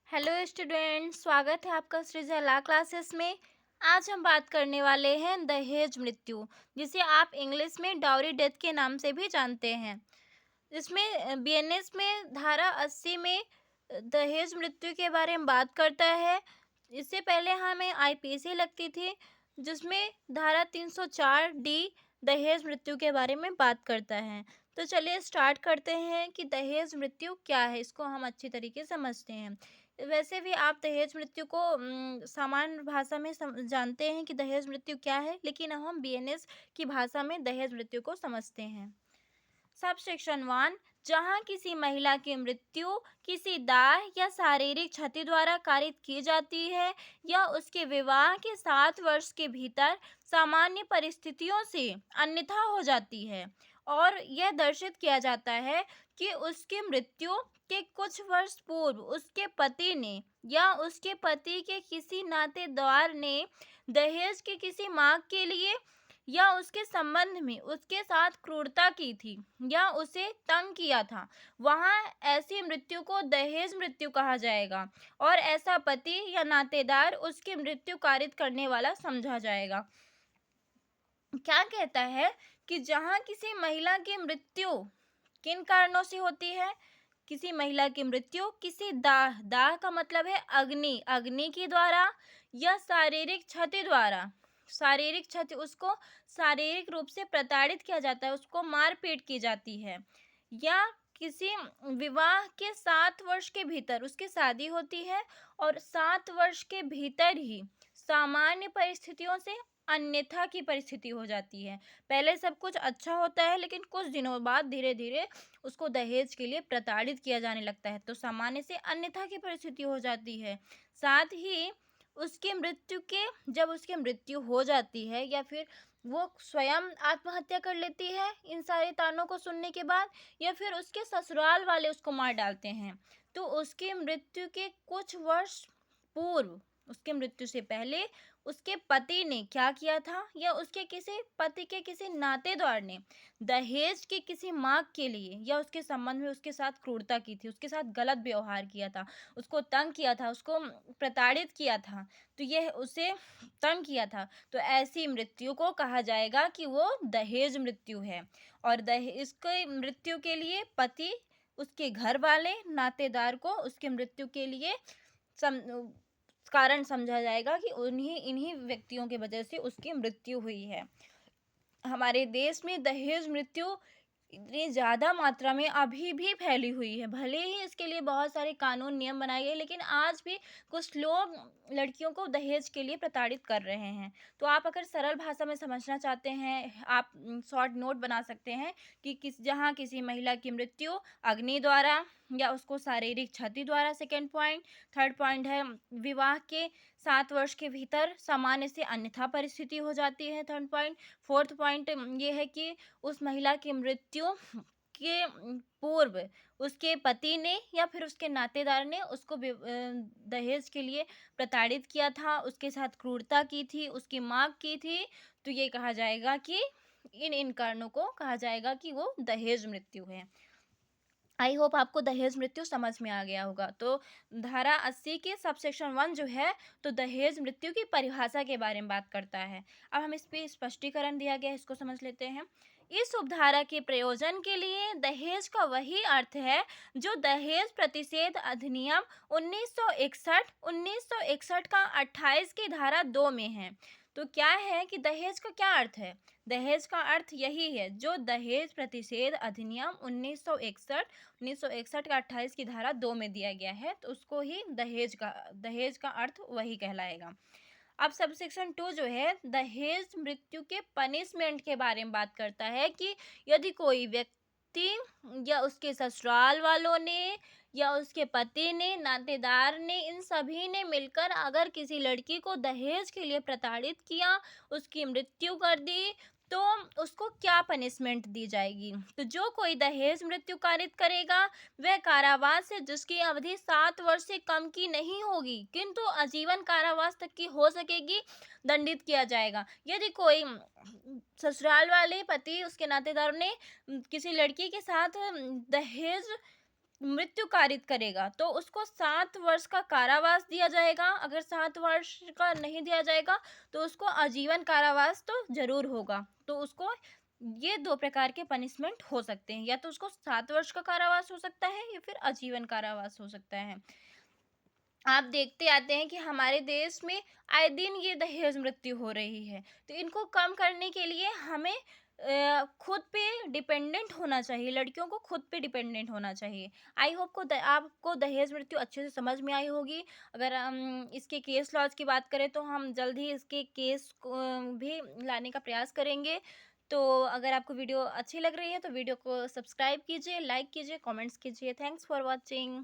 Hello student, स्वागत है आपका सृजला क्लासेस में। आज हम बात करने वाले हैं दहेज मृत्यु, जिसे आप इंग्लिश में डाउरी डेथ के नाम से भी जानते हैं। इसमें बीएनएस में धारा 80 में दहेज मृत्यु के बारे में बात करता है। इससे पहले हमें आईपीसी लगती थी, जिसमें धारा 304 डी दहेज मृत्यु के बारे में बात करता है। तो चलिए स्टार्ट करते हैं कि दहेज मृत्यु क्या है, इसको हम अच्छी तरीके से समझते हैं। वैसे भी आप दहेज मृत्यु को सामान्य भाषा में जानते हैं कि दहेज मृत्यु क्या है, लेकिन अब हम बीएनएस की भाषा में दहेज मृत्यु को समझते हैं। सब सेक्शन 1, जहां किसी महिला की मृत्यु किसी दाह या शारीरिक क्षति द्वारा कारित की जाती है या उसके विवाह के 7 वर्ष के भीतर सामान्य परिस्थितियों से अन्यथा हो जाती है, और यह दर्शित किया जाता है कि उसकी मृत्यु के कुछ वर्ष पूर्व उसके पति ने या उसके पति के किसी नातेदार ने दहेज की किसी मांग के लिए या उसके संबंध में उसके साथ क्रूरता की थी या उसे तंग किया था, वहाँ ऐसी मृत्यु को दहेज मृत्यु कहा जाएगा और ऐसा पति या नातेदार उसकी मृत्यु कारित करने वाला समझा जाएगा। क्या कहता है कि जहाँ किसी महिला की मृत्यु किन कारणों से होती है, किसी महिला की मृत्यु किसी दाह, दाह का मतलब है अग्नि, अग्नि के द्वारा या शारीरिक क्षति द्वारा, शारीरिक क्षति, उसको शारीरिक रूप से प्रताड़ित किया जाता है, उसको मारपीट की जाती है, या किसी विवाह के 7 वर्ष के भीतर उसकी शादी होती है और 7 वर्ष के भीतर ही सामान्य परिस्थितियों से अन्यथा की परिस्थिति हो जाती है। पहले सब कुछ अच्छा होता है, लेकिन कुछ दिनों बाद धीरे धीरे उसको दहेज के लिए प्रताड़ित किया जाने लगता है, तो सामान्य से अन्यथा की परिस्थिति हो जाती है। साथ ही उसकी मृत्यु के जब उसकी मृत्यु हो जाती है या फिर वो स्वयं आत्महत्या कर लेती है इन सारे तानों को सुनने के बाद, या फिर उसके ससुराल वाले उसको मार डालते हैं, तो उसकी मृत्यु के कुछ वर्ष पूर्व, उसके मृत्यु से पहले उसके पति ने क्या किया था या उसके किसी पति के किसी नातेदार ने दहेज की किसी मांग के लिए या उसके संबंध में उसके साथ क्रूरता की थी, उसके साथ गलत व्यवहार किया था, उसको तंग किया था, उसको प्रताड़ित किया था, तो यह उसे तंग किया था, तो ऐसी मृत्यु को कहा जाएगा कि वो दहेज मृत्यु है। और दहेज की मृत्यु के लिए पति, उसके घर वाले, नातेदार को उसकी मृत्यु के लिए सम कारण समझा जाएगा कि उन्हीं इन्हीं व्यक्तियों की वजह से उसकी मृत्यु हुई है। हमारे देश में दहेज मृत्यु इतनी ज़्यादा मात्रा में अभी भी फैली हुई है। भले ही इसके लिए बहुत सारे कानून नियम बनाए गए, लेकिन आज भी कुछ लोग लड़कियों को दहेज के लिए प्रताड़ित कर रहे हैं। तो आप अगर सरल भाषा में समझना चाहते हैं, आप शॉर्ट नोट बना सकते हैं कि जहाँ किसी महिला की मृत्यु अग्नि द्वारा या उसको शारीरिक क्षति द्वारा, सेकेंड पॉइंट। थर्ड पॉइंट है विवाह के 7 वर्ष के भीतर सामान्य से अन्यथा परिस्थिति हो जाती है, थर्ड पॉइंट। फोर्थ पॉइंट ये है कि उस महिला की मृत्यु के पूर्व उसके पति ने या फिर उसके नातेदार ने उसको दहेज के लिए प्रताड़ित किया था, उसके साथ क्रूरता की थी, उसकी मांग की थी, तो ये कहा जाएगा कि इन कारणों को कहा जाएगा कि वो दहेज मृत्यु है। आई होप आपको दहेज मृत्यु समझ में आ गया होगा। तो धारा 80 के सबसेक्शन 1 जो है, तो दहेज मृत्यु की परिभाषा के बारे में बात करता है। अब हम इस पे स्पष्टीकरण दिया गया है, इसको समझ लेते हैं। इस उपधारा के प्रयोजन के लिए दहेज का वही अर्थ है जो दहेज प्रतिषेध अधिनियम 1961 का 28 की धारा 2 में है। तो क्या है कि दहेज का क्या अर्थ है? दहेज का अर्थ यही है जो दहेज प्रतिषेध अधिनियम 1961 का 28 की धारा 2 में दिया गया है, तो उसको ही दहेज का अर्थ वही कहलाएगा। अब सबसेक्शन 2 जो है दहेज मृत्यु के पनिशमेंट के बारे में बात करता है कि यदि कोई व्यक्ति या उसके ससुराल वालों ने या उसके पति ने, नातेदार ने, इन सभी ने मिलकर अगर किसी लड़की को दहेज के लिए प्रताड़ित किया, उसकी मृत्यु कर दी, तो उसको क्या पनिशमेंट दी जाएगी? तो जो कोई दहेज मृत्यु कारित करेगा वह कारावास से जिसकी अवधि 7 वर्ष से कम की नहीं होगी, किंतु आजीवन कारावास तक की हो सकेगी, दंडित किया जाएगा। यदि कोई ससुराल वाले पति, उसके नातेदारों ने किसी लड़की के साथ दहेज मृत्यु कारित करेगा तो उसको 7 वर्ष का कारावास दिया जाएगा। अगर 7 वर्ष का नहीं दिया जाएगा तो उसको आजीवन कारावास तो ज़रूर होगा। तो उसको ये 2 प्रकार के पनिशमेंट हो सकते हैं, या तो उसको 7 वर्ष का कारावास हो सकता है या फिर आजीवन कारावास हो सकता है। आप देखते आते हैं कि हमारे देश में आए दिन ये दहेज मृत्यु हो रही है, तो इनको कम करने के लिए हमें खुद पे डिपेंडेंट होना चाहिए, लड़कियों को खुद पे डिपेंडेंट होना चाहिए। आई होप आपको दहेज मृत्यु अच्छे से समझ में आई होगी। अगर हम इसके केस लॉज की बात करें तो हम जल्द ही इसके केस को भी लाने का प्रयास करेंगे। तो अगर आपको वीडियो अच्छी लग रही है तो वीडियो को सब्सक्राइब कीजिए, लाइक कीजिए, कमेंट्स कीजिए। Thanks for watching.